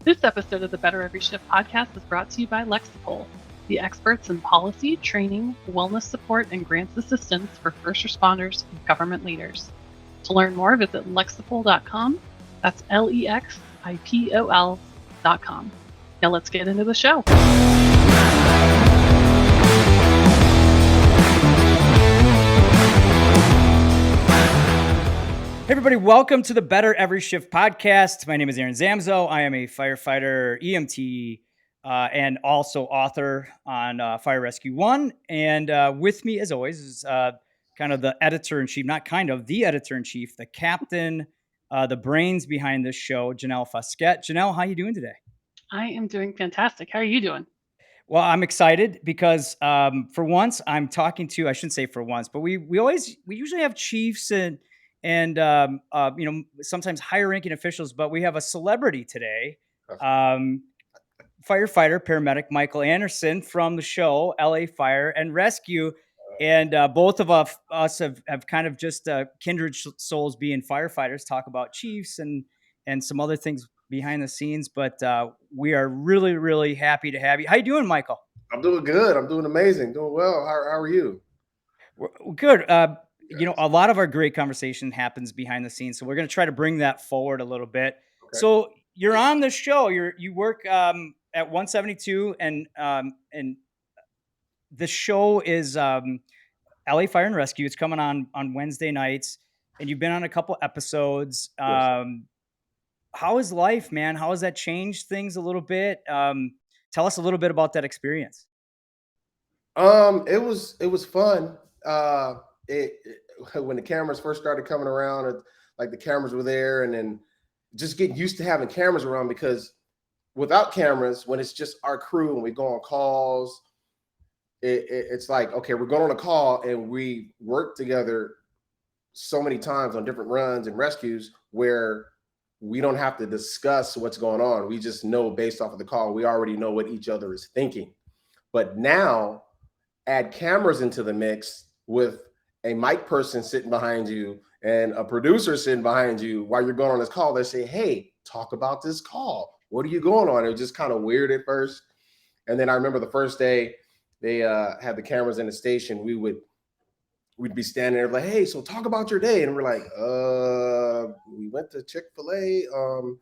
This episode of the Better Every Shift podcast is brought to you by LACoFD, the experts in policy, training, wellness support, and grants assistance for first responders and government leaders. To learn more, visit lexipol.com. That's LEXIPOL.com. Now let's get into the show. Hey everybody, welcome to the Better Every Shift podcast. My name is Aaron Zamzo. I am a firefighter, EMT, and also author on Fire Rescue One. And with me, as always, is kind of the editor-in-chief, not kind of, the editor-in-chief, the captain, the brains behind this show, Janelle Fosquet. Janelle, how you doing today? I am doing fantastic. How are you doing? Well, I'm excited because for once I'm talking to, I shouldn't say for once, but we usually have chiefs and sometimes higher ranking officials, but we have a celebrity today. Firefighter-Paramedic Mike Anderson from the show LA Fire and Rescue. And both of us have kind of just kindred souls being firefighters, talk about chiefs and some other things behind the scenes. But we are really, really happy to have you. How you doing, Michael? I'm doing good. I'm doing amazing. Doing well. How are you? We're good. A lot of our great conversation happens behind the scenes, so we're going to try to bring that forward a little bit. Okay. So you're on the show. You work at 172, and the show is LA Fire and Rescue. It's coming on Wednesday nights, and you've been on a couple episodes. Yes. How is life, man? How has that changed things a little bit? Tell us a little bit about that experience. It was fun. When the cameras first started coming around, like the cameras were there, and then just getting used to having cameras around, because without cameras, when it's just our crew and we go on calls, it's like, okay, we're going on a call and we work together so many times on different runs and rescues where we don't have to discuss what's going on. We just know based off of the call, we already know what each other is thinking. But now add cameras into the mix with a mic person sitting behind you and a producer sitting behind you while you're going on this call. They say, hey, talk about this call. What are you going on? It was just kind of weird at first. And then I remember the first day they had the cameras in the station, we'd be standing there like, hey, so talk about your day. And we're like, we went to Chick-fil-A. I don't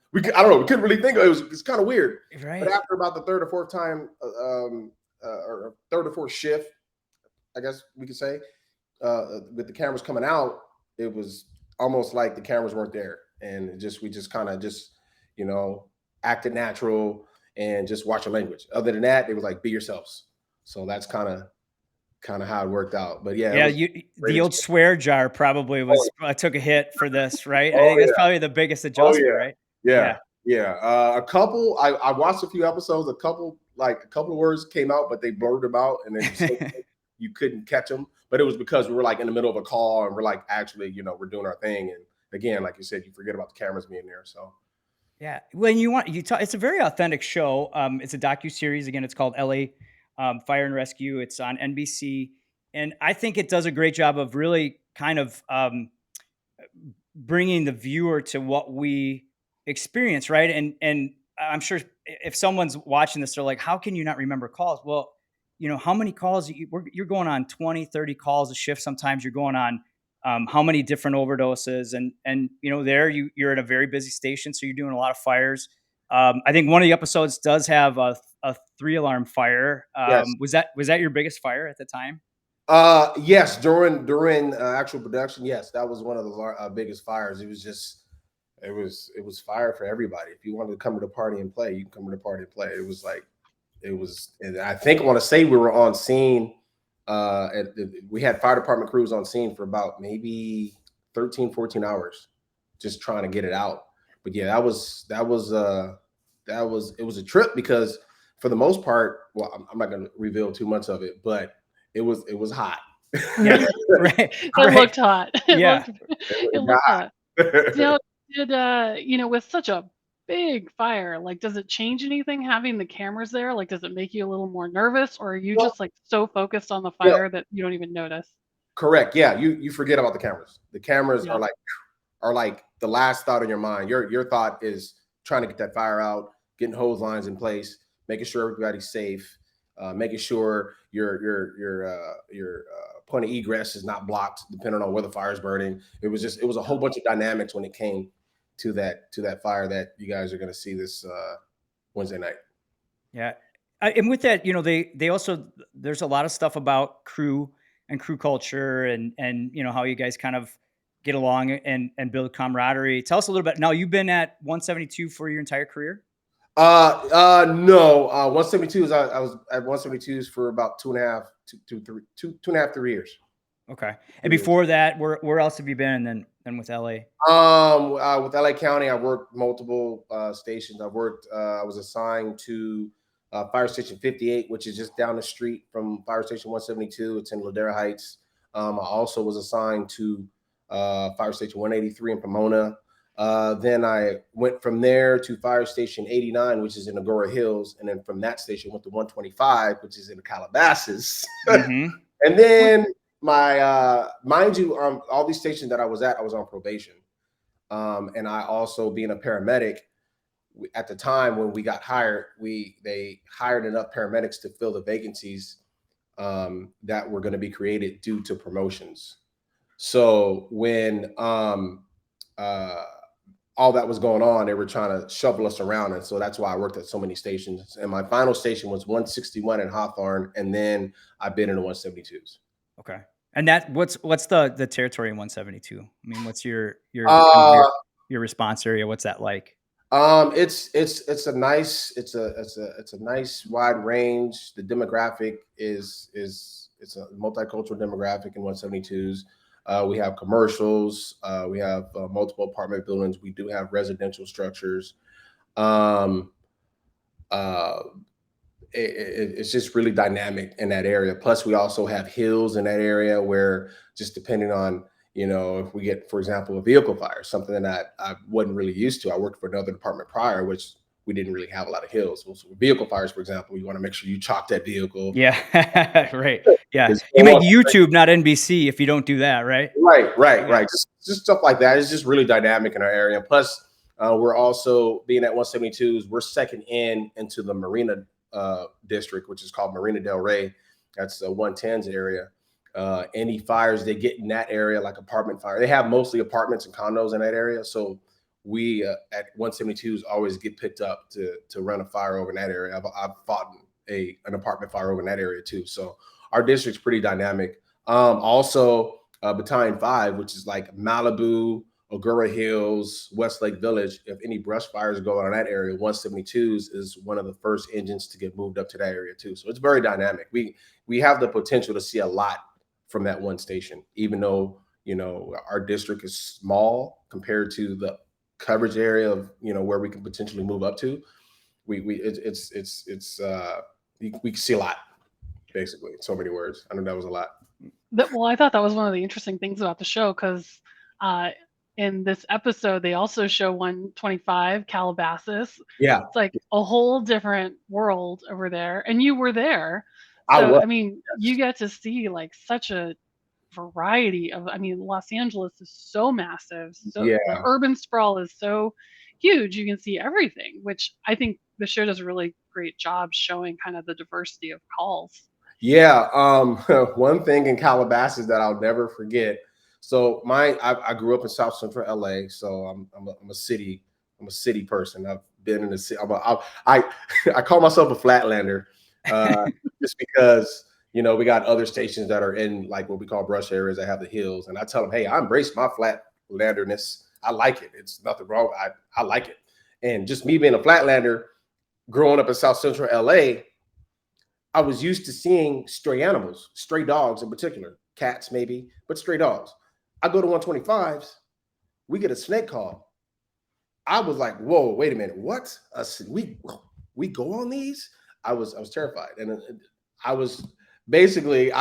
know. We couldn't really think of it. It's kind of weird. Right. But after about the third or fourth time, or third or fourth shift, I guess we could say, with the cameras coming out, it was almost like the cameras weren't there. And we just kind of acted natural and just watch your language. Other than that, it was like, be yourselves. So that's kind of how it worked out. But yeah, the old swear jar probably was took a hit for this, right? I think that's probably the biggest adjustment, right? Yeah. A couple. I watched a few episodes. A couple of words came out, but they blurred them out, and then you couldn't catch them. But it was because we were like in the middle of a call, and we're like, actually, we're doing our thing. And again, like you said, you forget about the cameras being there. So. Yeah, when it's a very authentic show. It's a docuseries. Again, it's called LA Fire and Rescue. It's on NBC, and I think it does a great job of really kind of bringing the viewer to what we experience, right? And I'm sure if someone's watching this, they're like, how can you not remember calls? Well, how many calls you're going on 20, 30 calls a shift. Sometimes you're going on how many different overdoses, and there you're at a very busy station, so you're doing a lot of fires. I think one of the episodes does have a 3-alarm fire. Yes. Was that your biggest fire at the time? Yes, during actual production, yes, that was one of the biggest fires. It was just, it was fire for everybody. If you wanted to come to the party and play, you can come to the party and play. It was like, and I think I want to say we were on scene. We had fire department crews on scene for about maybe 13, 14 hours, just trying to get it out. But yeah, it was a trip, because for the most part, well, I'm not going to reveal too much of it, but it was hot. Yeah, right. It looked hot. Yeah. It looked hot. With such a big fire, like, does it change anything having the cameras there? Like, does it make you a little more nervous, or are you just like so focused on the fire that you don't even notice? Correct. Yeah, you forget about the cameras. The cameras are like the last thought in your mind. Your thought is trying to get that fire out, getting hose lines in place, making sure everybody's safe, making sure your point of egress is not blocked, depending on where the fire is burning. It was a whole bunch of dynamics when it came to that fire that you guys are going to see this Wednesday night. Yeah. And with that, they also, there's a lot of stuff about crew and crew culture and, how you guys kind of get along and build camaraderie. Tell us a little bit. Now, you've been at 172 for your entire career? No, 172 I was at 172s for about 3 years. Okay. And before that, where else have you been? And then with LA? With LA County, I worked multiple stations. I was assigned to Fire Station 58, which is just down the street from Fire Station 172. It's in Ladera Heights. I also was assigned to Fire Station 183 in Pomona. Then I went from there to Fire Station 89, which is in Agora Hills. And then from that station went to 125, which is in Calabasas. Mm-hmm. And then mind you, all these stations that I was at, I was on probation. And I also, being a paramedic, at the time when we got hired, they hired enough paramedics to fill the vacancies that were going to be created due to promotions. So when all that was going on, they were trying to shuffle us around. And so that's why I worked at so many stations. And my final station was 161 in Hawthorne. And then I've been in the 172s. Okay. And what's the territory in 172? I mean, what's your response area? What's that like? It's a nice wide range. The demographic it's a multicultural demographic in 172s. We have commercials. We have multiple apartment buildings. We do have residential structures. It's just really dynamic in that area. Plus, we also have hills in that area where, just depending on, if we get, for example, a vehicle fire, something that I wasn't really used to. I worked for another department prior, which we didn't really have a lot of hills. So vehicle fires, for example, you want to make sure you chalk that vehicle. Yeah, right. Yeah, you make YouTube, not NBC, if you don't do that, right? Right. Just stuff like that. It's just really dynamic in our area. Plus, we're also, being at 172s, we're second into the Marina district, which is called Marina Del Rey. That's the 110s area. Any fires they get in that area, like apartment fire, they have mostly apartments and condos in that area. So we at 172s always get picked up to run a fire over in that area. I've fought an apartment fire over in that area too. So our district's pretty dynamic. Also, Battalion 5, which is like Malibu, Agora Hills, Westlake Village. If any brush fires go on in that area, 172s is one of the first engines to get moved up to that area too. So it's very dynamic. We have the potential to see a lot from that one station, even though, our district is small compared to the coverage area of, where we can potentially move up to. We can see a lot, basically, in so many words. I know that was a lot. Well, I thought that was one of the interesting things about the show, because in this episode, they also show 125 Calabasas. Yeah. It's like a whole different world over there. And you were there. So, I mean, you get to see like such a variety of, Los Angeles is so massive. So the urban sprawl is so huge. You can see everything, which I think the show does a really great job showing kind of the diversity of calls. Yeah. One thing in Calabasas that I'll never forget. So I grew up in South Central LA. So I'm a city person. I've been in the city. I call myself a flatlander, just because, we got other stations that are in like what we call brush areas that have the hills. And I tell them, hey, I embrace my flatlanderness. I like it. It's nothing wrong. I like it. And just me being a flatlander, growing up in South Central LA, I was used to seeing stray animals, stray dogs in particular, cats maybe, but stray dogs. I go to 125s, we get a snake call. I was like, whoa, wait a minute, what? We go on these? I was terrified. And I basically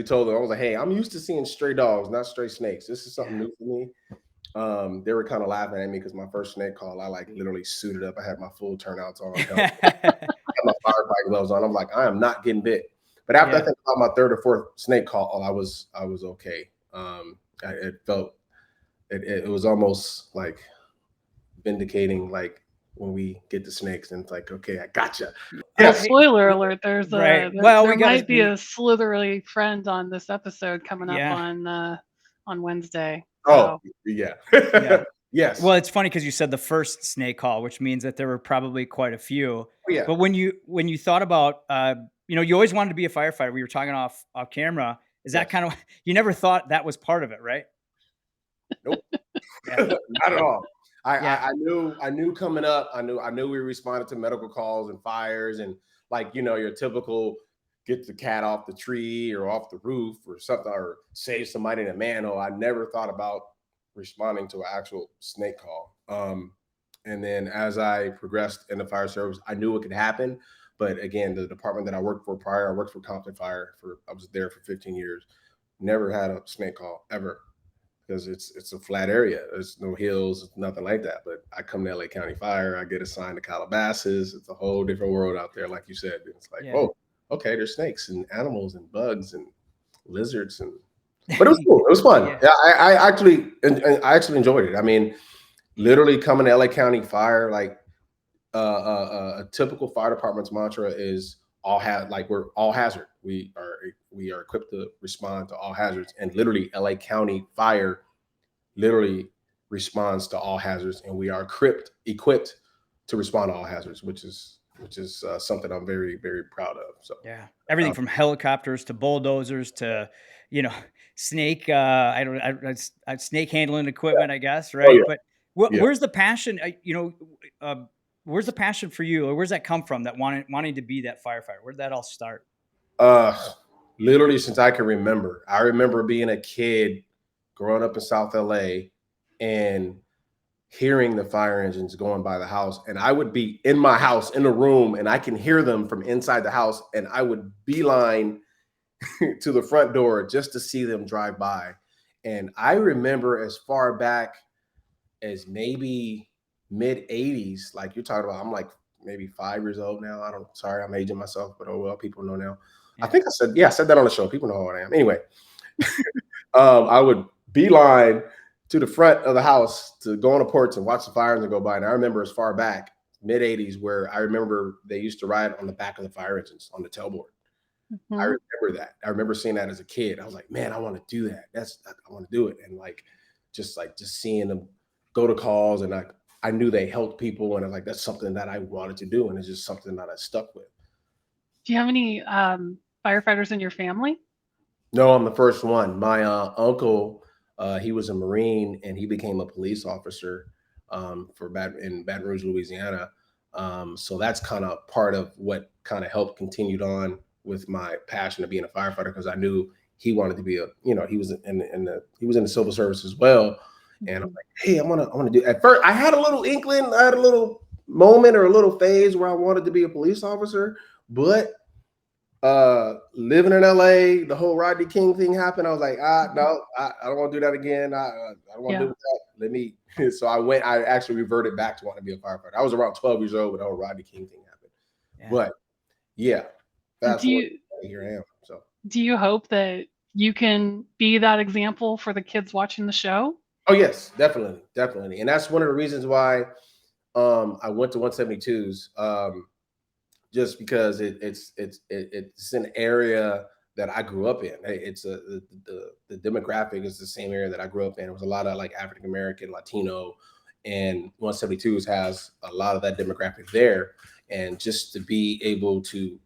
told them, I was like, hey, I'm used to seeing stray dogs, not stray snakes. This is something new for me. They were kind of laughing at me because my first snake call, I like literally suited up. I had my full turnouts on. I had my firefighter gloves on. I'm like, I am not getting bit. But after I think about my third or fourth snake call, I was okay. It was almost like vindicating, like when we get the snakes, and it's like, okay, I gotcha. Well, Yes. spoiler alert, there's Right. a Well, we there gotta might be a slithery friend on this episode coming up Yeah. on Wednesday. Oh, So yeah. Yeah. Yes. Well, it's funny because you said the first snake call, which means that there were probably quite a few. Oh, yeah. But when you thought about, you always wanted to be a firefighter. We were talking off camera. Is that Yes. kind of you never thought that was part of it, right? Nope. Yeah. Not at all. Yeah. I knew coming up. I knew we responded to medical calls and fires, and like your typical get the cat off the tree or off the roof or something, or save somebody in a manhole. I never thought about responding to an actual snake call. And then as I progressed in the fire service, I knew it could happen. But again, the department that I worked for prior, I worked for Compton Fire I was there for 15 years. Never had a snake call ever, because it's a flat area. There's no hills, nothing like that. But I come to LA County Fire, I get assigned to Calabasas. It's a whole different world out there, like you said. It's like, Yeah. whoa, okay, there's snakes and animals and bugs and lizards, but it was cool. It was fun. Yeah. Yeah, I actually enjoyed it. I mean, literally coming to LA County Fire, like a typical fire department's mantra is we're all hazard. We are equipped to respond to all hazards, and literally LA County Fire literally responds to all hazards, and we are equipped to respond to all hazards, which is something I'm very, very proud of. So Yeah. Everything from helicopters to bulldozers to, snake, snake handling equipment, I guess. Right. yeah. But Yeah. where's the passion? Where's the passion for you, or where's that come from? That wanting to be that firefighter? Where did that all start? Literally since I can remember. I remember being a kid growing up in South LA and hearing the fire engines going by the house, and I would be in my house in a room and I can hear them from inside the house, and I would beeline to the front door just to see them drive by. And I remember as far back as maybe mid 80s, like you're talking about, I'm like maybe 5 years old now. Sorry, I'm aging myself, but oh well, people know now. Yeah. I think I said that on the show. People know who I am. Anyway, I would beeline to the front of the house to go on the porch and watch the fire engine go by. And I remember as far back, mid 80s, where I remember they used to ride on the back of the fire engines on the tailboard. I remember that. I remember seeing that as a kid. I was like, man, I want to do that. I want to do it. And just seeing them go to calls, and I knew they helped people, and I was like, that's something that I wanted to do, and it's just something that I stuck with. Do you have any firefighters in your family? No, I'm the first one. My uncle, he was a Marine, and he became a police officer in Baton Rouge, Louisiana. So that's kind of part of what kind of helped continued on with my passion of being a firefighter, because I knew he wanted to be he was in the civil service as well. And I'm like, hey, I want to do. At first, I had a little inkling, I had a little moment or a little phase where I wanted to be a police officer, but living in LA, the whole Rodney King thing happened. I was like, no, I don't want to do that again. I don't want to do that. Let me. So I actually reverted back to wanting to be a firefighter. I was around 12 years old when the whole Rodney King thing happened. Yeah. But yeah, that's here I am. So do you hope that you can be that example for the kids watching the show? Oh yes, definitely. And that's one of the reasons why I went to 172s. Just because it's an area that I grew up in. It's the demographic is the same area that I grew up in. It was a lot of like African American, Latino, and 172s has a lot of that demographic there. And just to be able to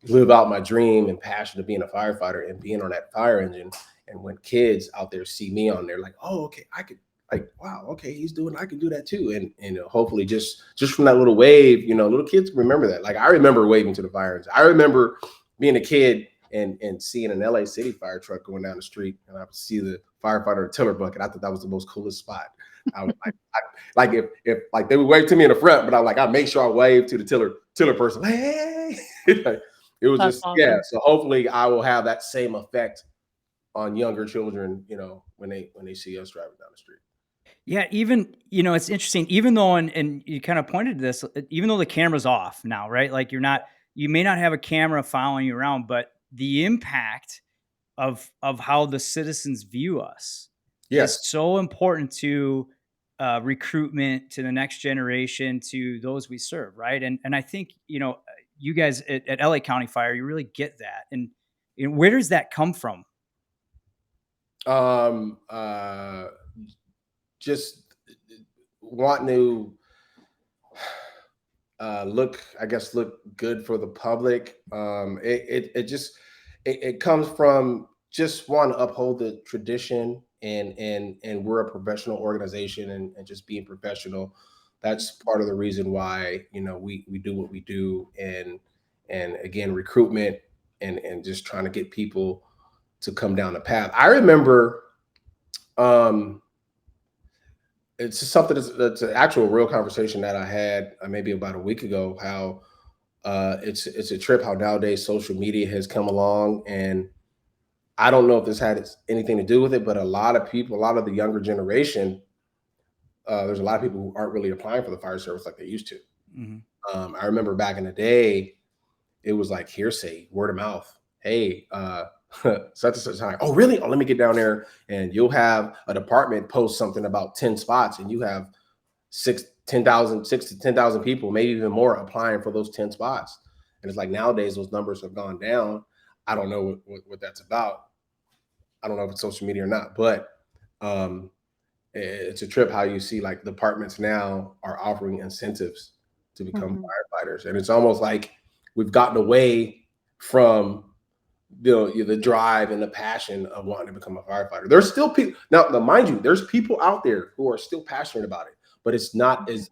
live out my dream and passion of being a firefighter and being on that fire engine, and when kids out there see me on there, like, oh, okay, I could. Like, wow, okay, I can do that too. And hopefully just from that little wave, little kids remember that. Like, I remember waving to the fire engine. I remember being a kid and seeing an LA City fire truck going down the street, and I would see the firefighter tiller bucket. I thought that was the most coolest spot. I was like, if like they would wave to me in the front, but I make sure I wave to the tiller person. Like, hey, it was That's just awesome. Yeah. So hopefully I will have that same effect on younger children, when they see us driving down the street. Yeah, even, it's interesting, even though, and you kind of pointed to this, even though the camera's off now, right? Like you may not have a camera following you around, but the impact of how the citizens view us is so important to recruitment to the next generation, to those we serve, right? And I think, you guys at LA County Fire, you really get that. And where does that come from? Just wanting to look good for the public. It comes from just wanting to uphold the tradition, and we're a professional organization, and just being professional. That's part of the reason why we do what we do, and again, recruitment, and just trying to get people to come down the path. I remember it's just something that's an actual real conversation that I had maybe about a week ago, how it's a trip how nowadays social media has come along. And I don't know if this had anything to do with it, but a lot of the younger generation, there's a lot of people who aren't really applying for the fire service like they used to. Mm-hmm. I remember back in the day, it was like hearsay, word of mouth. Hey, such and such time. Oh, really? Oh, let me get down there. And you'll have a department post something about 10 spots, and you have 6 to 10,000 people, maybe even more, applying for those 10 spots. And it's like nowadays those numbers have gone down. I don't know what that's about. I don't know if it's social media or not, but it's a trip how you see like departments now are offering incentives to become firefighters. And it's almost like we've gotten away from the drive and the passion of wanting to become a firefighter. There's still people now, mind you, there's people out there who are still passionate about it, but it's not as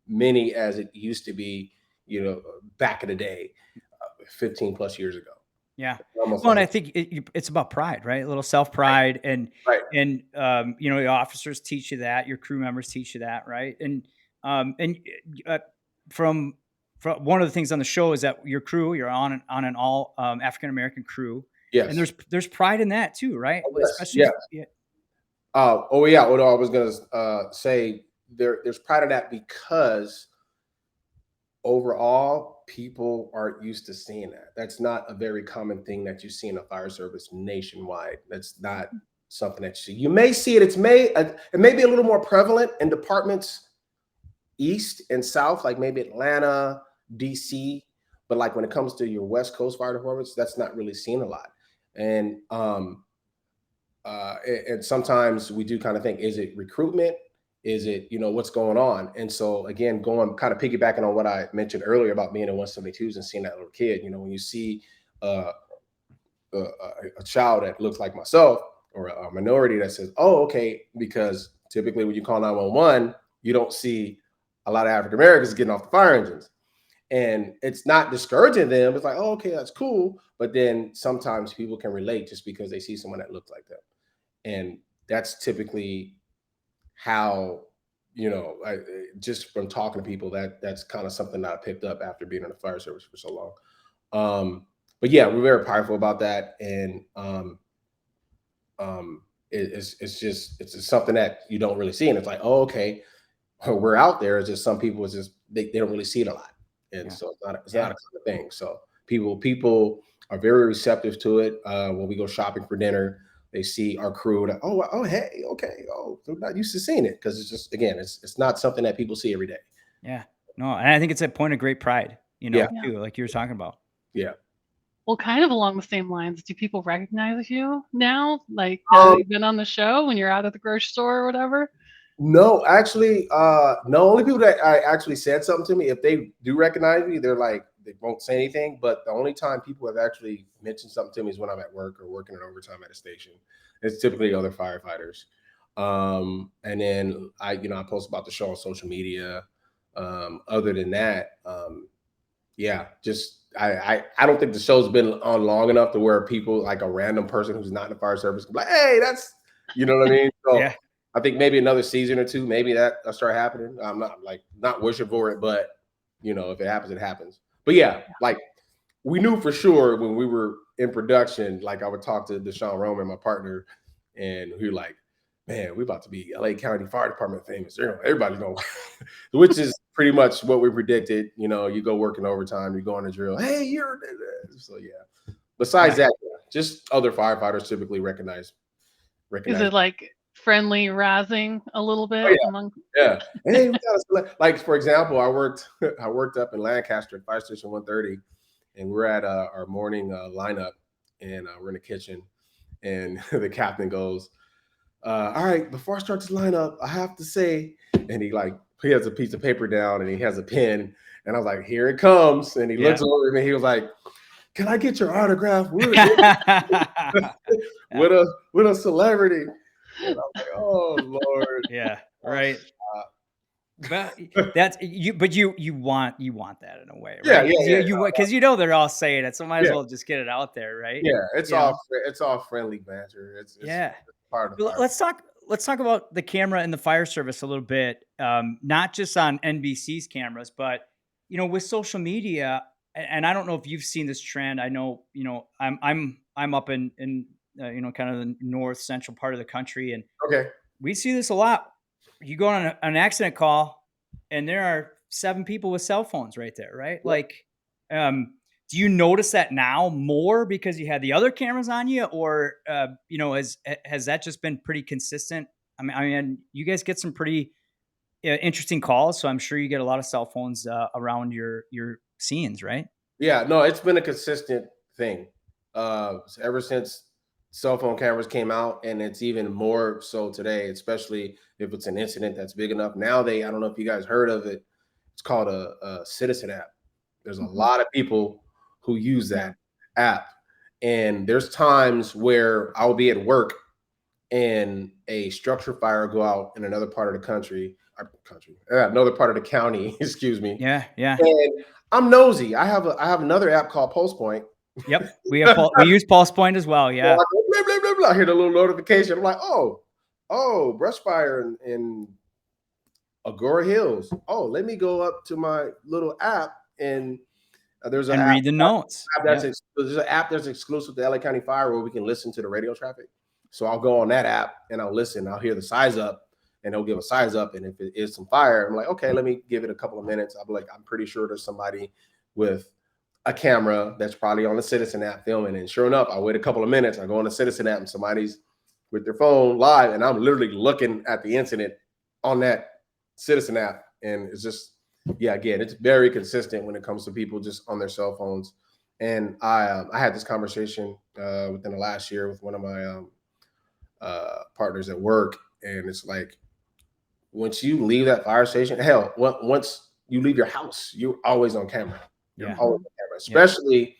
many as it used to be, back in the day, 15 plus years ago. Yeah. Well, and I think it's about pride, right? A little self-pride, and your officers teach you that, your crew members teach you that, right? And from one of the things on the show is that your crew, you're on an all African American crew. Yes. And there's pride in that too, right? Oh, yes. Especially What I was gonna say, there's pride in that because overall people aren't used to seeing that. That's not a very common thing that you see in a fire service nationwide. That's not something that you may see it. It may be a little more prevalent in departments east and south, like maybe Atlanta, DC, but like when it comes to your West Coast fire departments, that's not really seen a lot. And and sometimes we do kind of think, is it recruitment? Is it, what's going on? And so again, going kind of piggybacking on what I mentioned earlier about being in 172s and seeing that little kid, when you see a child that looks like myself, or a minority that says, oh, okay, because typically when you call 911, you don't see a lot of African Americans getting off the fire engines. And it's not discouraging them. It's like, oh, okay, that's cool. But then sometimes people can relate just because they see someone that looks like them. And that's typically how, just from talking to people, that's kind of something that I picked up after being in the fire service for so long. But yeah, we're very prideful about that. And it's just something that you don't really see. And it's like, oh, okay, we're out there. It's just some people, it's just, they don't really see it a lot. And so it's not a common thing. So people are very receptive to it. When we go shopping for dinner, they see our crew, and oh, hey, okay, they're not used to seeing it, because it's just, again, it's not something that people see every day. Yeah, no, and I think it's a point of great pride, too, like you were talking about. Yeah. Well, kind of along the same lines, do people recognize you now? Like, now that you've been on the show, when you're out at the grocery store or whatever? No, actually, no. Only people that I actually said something to me, if they do recognize me, they're like, they won't say anything. But the only time people have actually mentioned something to me is when I'm at work or working at overtime at a station. It's typically other firefighters. And then I post about the show on social media. Other than that, just I don't think the show's been on long enough to where people, like a random person who's not in the fire service, can be like, hey, that's, you know what I mean? So yeah. I think maybe another season or two, maybe that'll start happening. I'm not wishing for it, but if it happens, it happens. But yeah, like we knew for sure when we were in production, like I would talk to Deshaun Roman, my partner, and we were like, man, we're about to be LA County Fire Department famous. Everybody's going, which is pretty much what we predicted. You go working overtime, you go on a drill. Hey, you're so yeah. Besides that, just other firefighters typically recognize. Is it like friendly razzing a little bit Oh, yeah. among. Yeah. Hey, we got like for example, I worked up in Lancaster at Fire Station 130, and we're at our morning lineup, and we're in the kitchen, and the captain goes, "All right, before I start this lineup, I have to say," and he has a piece of paper down and he has a pen, and I was like, "Here it comes," and he looks over at me, he was like, "Can I get your autograph with a celebrity?" And I'm like, "Oh Lord." Yeah, right. But that's you. But you want that in a way, Yeah, right? yeah, yeah. Because they're all saying it, so might as Yeah. well just get it out there, right? Yeah, it's You know? all friendly banter. It's Yeah. part of the Well, fire. let's talk about the camera and the fire service a little bit. Not just on NBC's cameras, but with social media. And I don't know if you've seen this trend. I know, I'm up in kind of the north central part of the country, and Okay. we see this a lot. You go on an accident call, and there are 7 people with cell phones right there, right? Yep. Like, do you notice that now more because you had the other cameras on you, or has that just been pretty consistent? I mean, you guys get some pretty interesting calls, so I'm sure you get a lot of cell phones around your scenes, right? Yeah, no, it's been a consistent thing. Ever since cell phone cameras came out, and it's even more so today, especially if it's an incident that's big enough. Now I don't know if you guys heard of it. It's called a citizen app. There's a lot of people who use that app. And there's times where I'll be at work and a structure fire will go out in another part of the another part of the county, excuse me. Yeah, yeah. And I'm nosy. I have another app called Pulse Point. Yep, we use Pulse Point as well. Yeah, So I go, blah, blah, blah, blah. I hear the little notification. I'm like, oh, brush fire in Agora Hills. Oh, let me go up to my little app, and there's an and app, read the notes. there's an app that's exclusive to LA County Fire where we can listen to the radio traffic. So I'll go on that app and I'll listen. I'll hear the size up, and they'll give a size up. And if it is some fire, I'm like, okay, let me give it a couple of minutes. I'll be like, I'm pretty sure there's somebody with a camera that's probably on the Citizen app filming. And sure enough, I wait a couple of minutes. I go on the Citizen app and somebody's with their phone live, and I'm literally looking at the incident on that Citizen app. And it's just, yeah, again, it's very consistent when it comes to people just on their cell phones. And I had this conversation within the last year with one of my partners at work, and it's like, once you leave that fire station, hell, once you leave your house, you're always on camera. You're always on camera, especially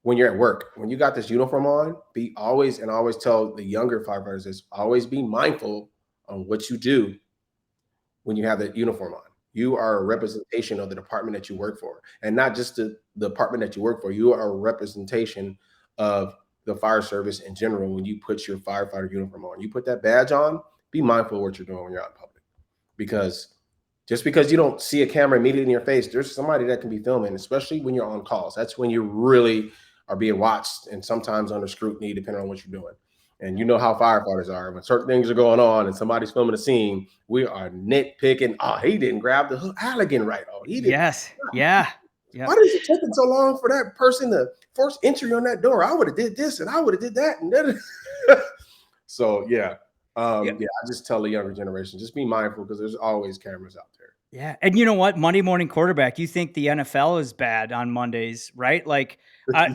when you're at work. When you got this uniform on, and I always tell the younger firefighters this: always be mindful on what you do when you have that uniform on. You are a representation of the department that you work for, and not just the department that you work for. You are a representation of the fire service in general. When you put your firefighter uniform on, you put that badge on, be mindful of what you're doing when you're out in public, because just because you don't see a camera immediately in your face, there's somebody that can be filming, especially when you're on calls. That's when you really are being watched and sometimes under scrutiny, depending on what you're doing. And you know how firefighters are. When certain things are going on and somebody's filming a scene, we are nitpicking. Oh, he didn't grab the Halligan right. Oh, he didn't. Yes. Yeah. Why is it taking so long for that person to force entry on that door? I would have did this and I would have did that. And then so, yeah. I just tell the younger generation, just be mindful, because there's always cameras out there. Yeah. And you know what? Monday morning quarterback, you think the NFL is bad on Mondays, right? Like,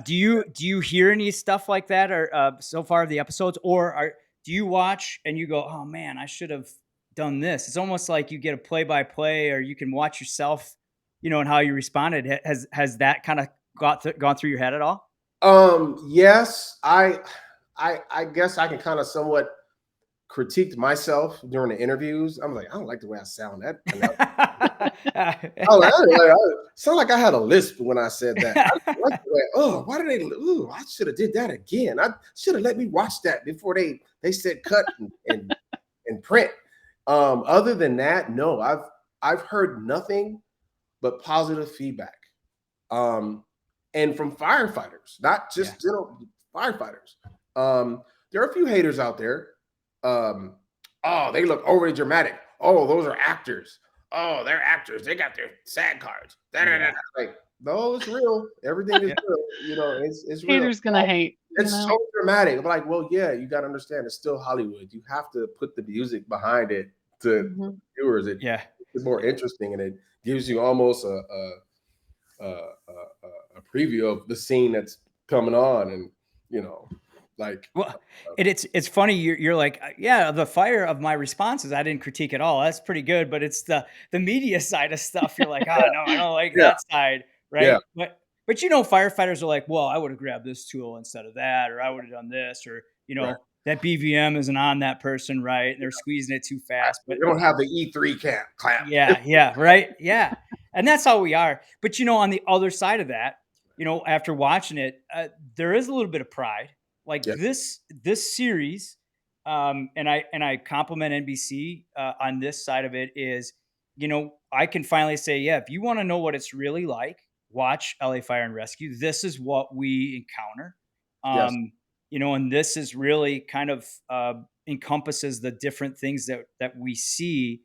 do you hear any stuff like that, or so far of the episodes, or do you watch and you go, oh man, I should have done this? It's almost like you get a play-by-play, or you can watch yourself, and how you responded. Has that kind of gone through your head at all? Yes, I guess I can kind of somewhat critiqued myself during the interviews. I'm like, I don't like the way I sound. I sound like I had a lisp when I said that. I like the way, why did they? I should have did that again. I should have let me watch that before they said cut and print. Other than that, no, I've heard nothing but positive feedback. And from firefighters, not just general firefighters. There are a few haters out there. They look overly dramatic. Oh, those are actors. Oh, they're actors. They got their SAG cards. Like, No, it's real. Everything is real. You know, it's real. Haters gonna hate. It's you know? so dramatic. I'm like, well, yeah, you got to understand. It's still Hollywood. You have to put the music behind it to Mhm. viewers. Yeah. It's more interesting, and it gives you almost a preview of the scene that's coming on, and you know, like Well, it's funny. You're like, yeah, the fire of my responses, I didn't critique at all. That's pretty good. But it's the media side of stuff. You're like, oh no, I don't like yeah, that side, yeah, right? But you know, firefighters are like, well, I would have grabbed this tool instead of that, or I would have done this, or you right. know, that BVM isn't on that person, right? And they're squeezing it too fast. We But don't have the E3 clamp. yeah, right, yeah, and that's how we are. But you know, on the other side of that, you know, after watching it, there is a little bit of pride. Like Yeah, this series, and I compliment NBC on this side of it. Is, you know, I can finally say, yeah, if you want to know what it's really like, watch LA Fire and Rescue. This is what we encounter. yes. You know, and this is really kind of encompasses the different things that we see.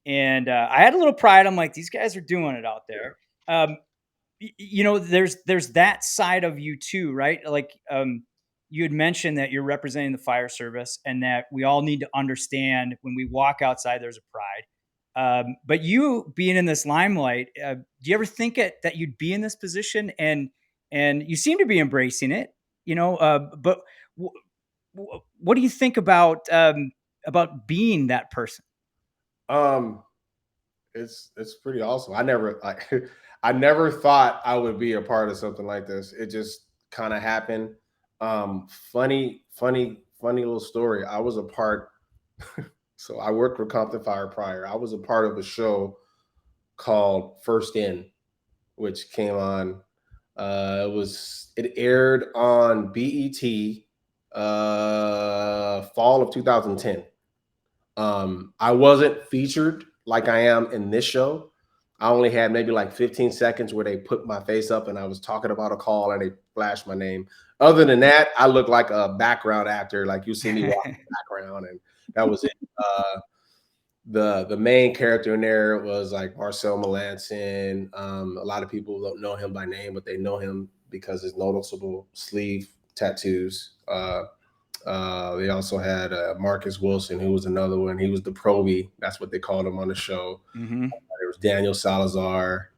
And I had a little pride. I'm like, these guys are doing it out there. You know, there's that side of you too, right? Like, you had mentioned that you're representing the fire service, and that we all need to understand when we walk outside, there's a pride. But you being in this limelight, do you ever think that you'd be in this position? And you seem to be embracing it, you know. But what do you think about being that person? Um, it's pretty awesome. I never thought I would be a part of something like this. It just kind of happened. Funny little story. I was a part. So I worked for Compton Fire prior. I was a part of a show called First In, which came on. It aired on BET, fall of 2010. I wasn't featured like I am in this show. I only had maybe like 15 seconds where they put my face up and I was talking about a call and they flashed my name. Other than that, I look like a background actor. Like you see me walk in the background, and that was it. The main character in there was like Marcel Melanson. A lot of people don't know him by name, but they know him because his noticeable sleeve tattoos. They also had Marcus Wilson, who was another one. He was the Proby. That's what they called him on the show. Mm-hmm. There was Daniel Salazar.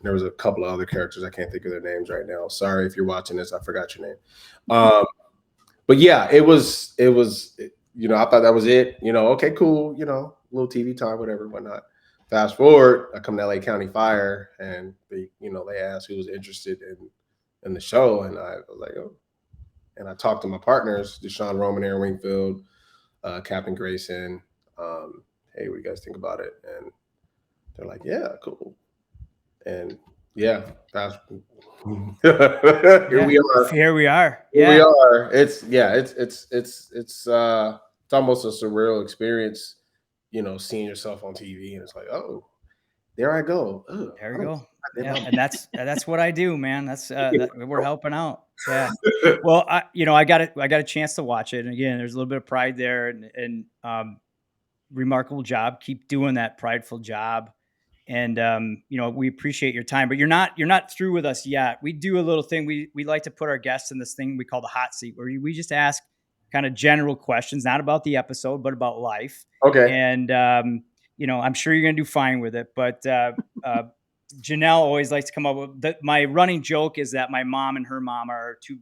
There was a couple of other characters. I can't think of their names right now. Sorry if you're watching this. I forgot your name. But yeah, it was, you know, I thought that was it. You know, okay, cool. You know, little TV time, whatever, whatnot. Fast forward, I come to LA County Fire, and they asked who was interested in the show, and I was like, oh. And I talked to my partners, Deshaun Roman, Aaron Wingfield, Captain Grayson. Hey, what do you guys think about it? And they're like, yeah, cool. And yeah, that's here we are. Here we are. Here we are. It's almost a surreal experience, you know, seeing yourself on TV, and it's like, oh, there I go. Ugh, There you go. Yeah, and that's what I do, man. That's we're helping out. Yeah. Well, I got a chance to watch it, and again, there's a little bit of pride there, and remarkable job. Keep doing that prideful job, and you know, we appreciate your time. But you're not through with us yet. We do a little thing. We like to put our guests in this thing we call the hot seat, where we just ask kind of general questions, not about the episode, but about life. Okay. And you know, I'm sure you're gonna do fine with it, but Janelle always likes to come up with my running joke is that my mom and her mom are two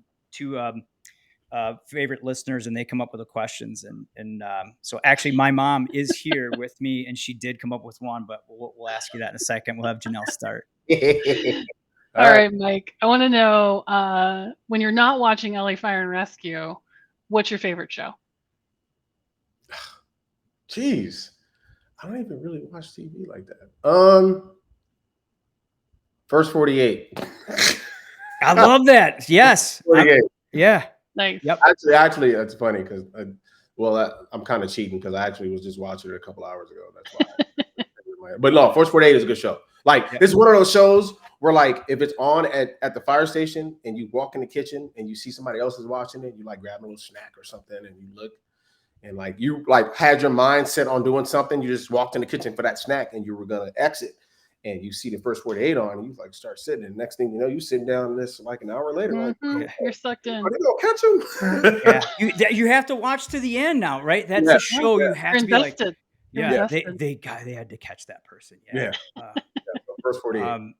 favorite listeners, and they come up with the questions. And so actually my mom is here with me, and she did come up with one, but we'll ask you that in a second. We'll have Janelle start. All right, Mike. I want to know, when you're not watching LA Fire and Rescue, what's your favorite show? Jeez, I don't even really watch TV like that. First 48. I love that. Yes. 48. Yeah. Nice. Yep. Actually, it's funny because, I'm kind of cheating because I actually was just watching it a couple hours ago. That's why. But no, Force 48 is a good show. Like, It's one of those shows where, like, if it's on at the fire station and you walk in the kitchen and you see somebody else is watching it, you like grab a little snack or something and you look, and like you like had your mind set on doing something. You just walked in the kitchen for that snack and you were gonna exit, and you see the first 48 on, and you like start sitting, and next thing you know, you sitting down in this like an hour later, like, You're sucked in. are they gonna catch him? Yeah, you have to watch to the end now, right? That's Yeah. a show. You have You're to be like, invested. You're yeah, invested. they had to catch that person. Yeah. The first 48.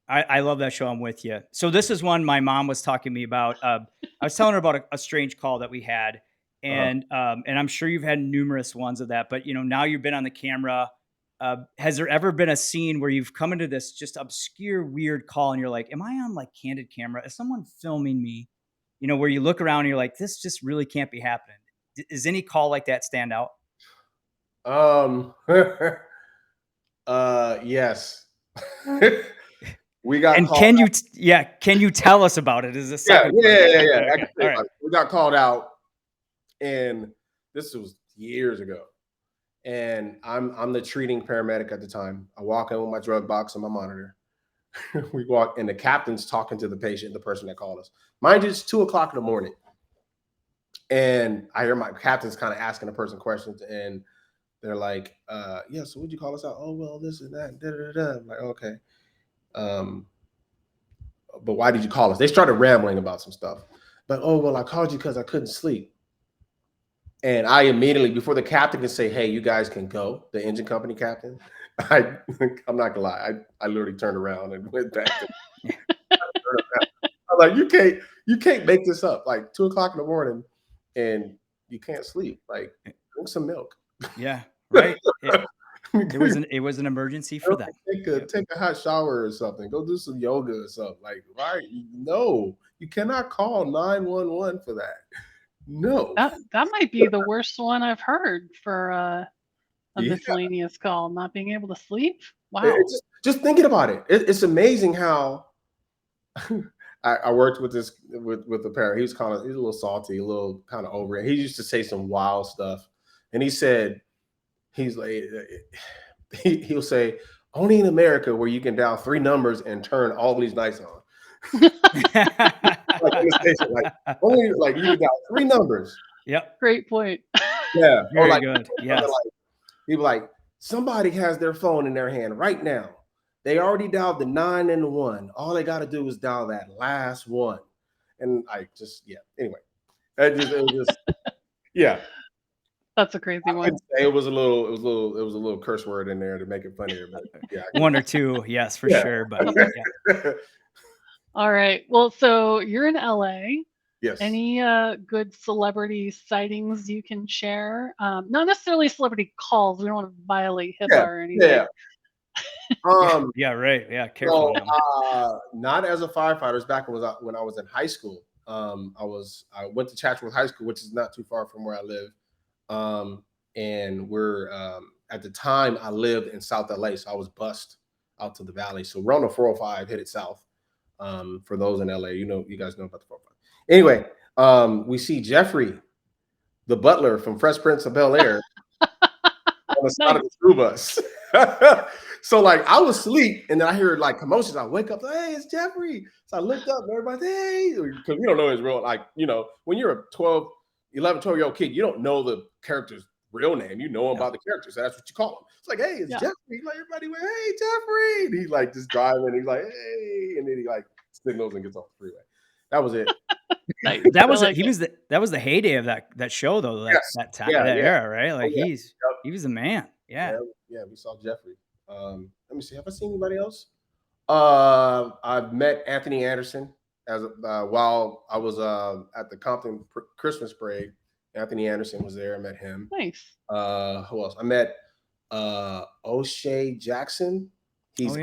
I love that show. I'm with you. So this is one my mom was talking to me about. I was telling her about a strange call that we had, and I'm sure you've had numerous ones of that. But now you've been on the camera. Has there ever been a scene where you've come into this just obscure, weird call, and you're like, "Am I on like candid camera? Is someone filming me?" Where you look around and you're like, "This just really can't be happening." Does any call like that stand out? Yes. We got And called can you tell us about it? Is the yeah, second part. Okay. All right. We got called out, and this was years ago. And I'm the treating paramedic at the time. I walk in with my drug box and my monitor. We walk, and the captain's talking to the patient, the person that called us. Mind you, it's 2:00 in the morning. And I hear my captain's kind of asking the person questions, and they're like, yeah, so what'd you call us out? Oh, well, this and that. Da, da, da. I'm like, okay. But why did you call us? They started rambling about some stuff. But, oh, well, I called you because I couldn't sleep. And I immediately, before the captain can say, hey, you guys can go, the engine company captain, I'm not gonna lie, I literally turned around and went back to I'm like, you can't make this up. Like 2:00 in the morning and you can't sleep. Like, drink some milk. Yeah, right. It was an emergency for them. Take a hot shower or something. Go do some yoga or something. Like, right? No, you cannot call 911 for that. No, that might be the worst one I've heard for a miscellaneous call. Not being able to sleep. Wow. Just thinking about it, it's amazing how I worked with this with a parent. He's a little salty, a little kind of over it. He used to say some wild stuff, and he said he's like he'll say only in America where you can dial 3 numbers and turn all these lights on. Like in the station, like only like you can dial 3 numbers. Yep. Great point. Yeah. Very like, good. Yes. He'd be like, somebody has their phone in their hand right now. They already dialed the 9 and the 1. All they got to do is dial that last one. And I just, anyway, it was just, yeah. That's a crazy one. It was a little curse word in there to make it funnier, but yeah. 1 or 2, yes, for sure. But yeah. All right. Well, so you're in LA. Yes. Any good celebrity sightings you can share? Not necessarily celebrity calls. We don't want to violate HIPAA or anything. Yeah. Yeah, right. Yeah, careful. So, not as a firefighter. It's back when I was in high school. I went to Chatsworth High School, which is not too far from where I live. And we're at the time I lived in South LA, so I was bused out to the valley. So we're on the 405 headed south. For those in LA, you guys know about the 405. Anyway, we see Jeffrey, the butler from Fresh Prince of Bel-Air, on the side of the school bus. So like I was asleep, and then I heard like commotions. I wake up, hey, it's Jeffrey. So I looked up, and everybody, hey, because we don't know his real, when you're a 12-year-old kid, you don't know the character's real name. You know him by the character, so that's what you call him. It's like, hey, it's Jeffrey. Like everybody went, hey, Jeffrey. And he's like just driving. He's like, hey, and then he like signals and gets off the freeway. That was it. That was the heyday of that show though. That time, that era, right? Like he was the man. Yeah, we saw Jeffrey. Let me see. Have I seen anybody else? I've met Anthony Anderson while I was at the Compton Christmas parade. Anthony Anderson was there. I met him. Nice. Who else? I met O'Shea Jackson. He's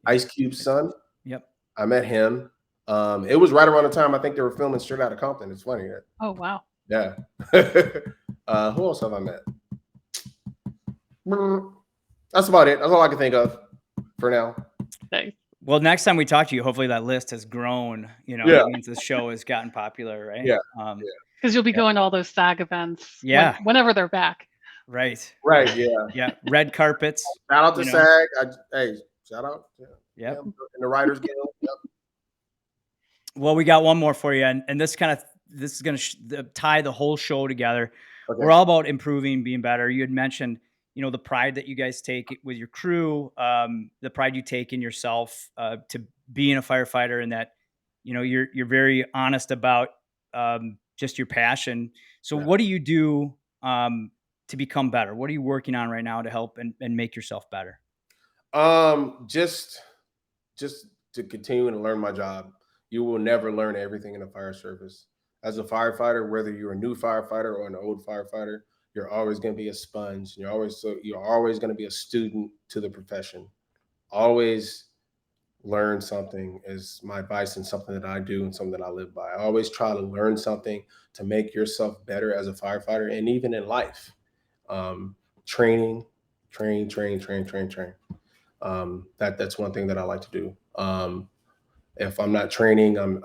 Ice Cube's son. Yep. I met him. It was right around the time I think they were filming Straight Outta Compton. It's funny. Oh wow. Yeah. Who else have I met? That's about it. That's all I can think of for now. Thanks. Well, next time we talk to you, hopefully that list has grown. That means the show has gotten popular, right? Yeah. Because you'll be going to all those SAG events. Yeah. Whenever they're back. Right. Yeah. Yeah. Red carpets. Shout out to SAG. Shout out. Yeah. And the Writers Guild. Yep. Well, we got one more for you, and this is going to tie the whole show together. Okay. We're all about improving, being better. You had mentioned, the pride that you guys take with your crew, the pride you take in yourself to being a firefighter, and that, you're very honest about just your passion. So Yeah. what do you do to become better? What are you working on right now to help and make yourself better? Just to continue and learn my job. You will never learn everything in the fire service. As a firefighter, whether you're a new firefighter or an old firefighter, you're always going to be a sponge. You're always going to be a student to the profession. Always learn something is my advice, and something that I do and something that I live by. I always try to learn something to make yourself better as a firefighter, and even in life. Um, training, train. That's one thing that I like to do. If I'm not training, I'm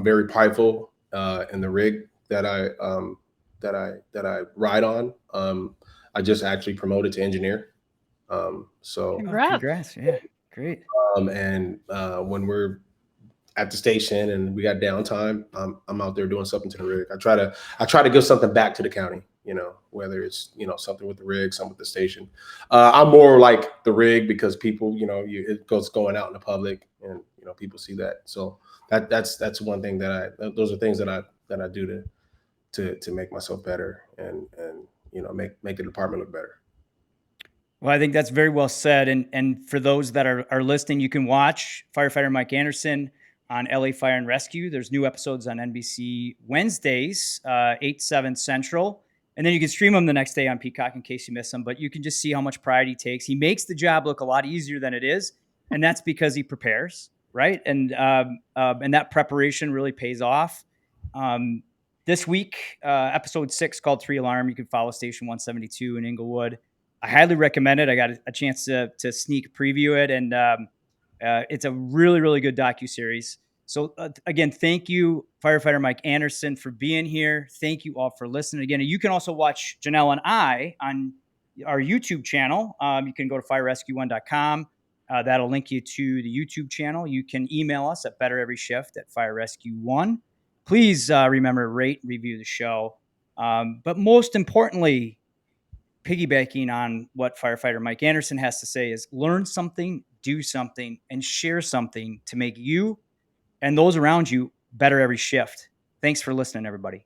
very prideful in the rig that I ride on. I just actually promoted to engineer. So Oh, Congrats. congrats. Yeah. Great. and when we're at the station and we got downtime, I'm out there doing something to the rig. I try to give something back to the county, whether it's, something with the rig, something with the station. I'm more like the rig because people, it goes going out in the public, and, people see that. So that's one thing those are things that I do to make myself better, and make the department look better. Well, I think that's very well said. And for those that are listening, you can watch Firefighter Mike Anderson on LA Fire and Rescue. There's new episodes on NBC Wednesdays, 8/7 Central. And then you can stream them the next day on Peacock in case you miss them. But you can just see how much pride he takes. He makes the job look a lot easier than it is. And that's because he prepares, right? And that preparation really pays off. This week, episode 6 called 3 Alarm. You can follow Station 172 in Inglewood. I highly recommend it. I got a chance to sneak preview it, and it's a really, really good docuseries. So again, thank you, Firefighter Mike Anderson, for being here. Thank you all for listening again. And you can also watch Janelle and I on our YouTube channel. You can go to firerescue1.com. That'll link you to the YouTube channel. You can email us at bettereveryshift@firerescue1. Please remember to rate and review the show. But most importantly, piggybacking on what Firefighter Mike Anderson has to say, is learn something, do something, and share something to make you and those around you better every shift. Thanks for listening, everybody.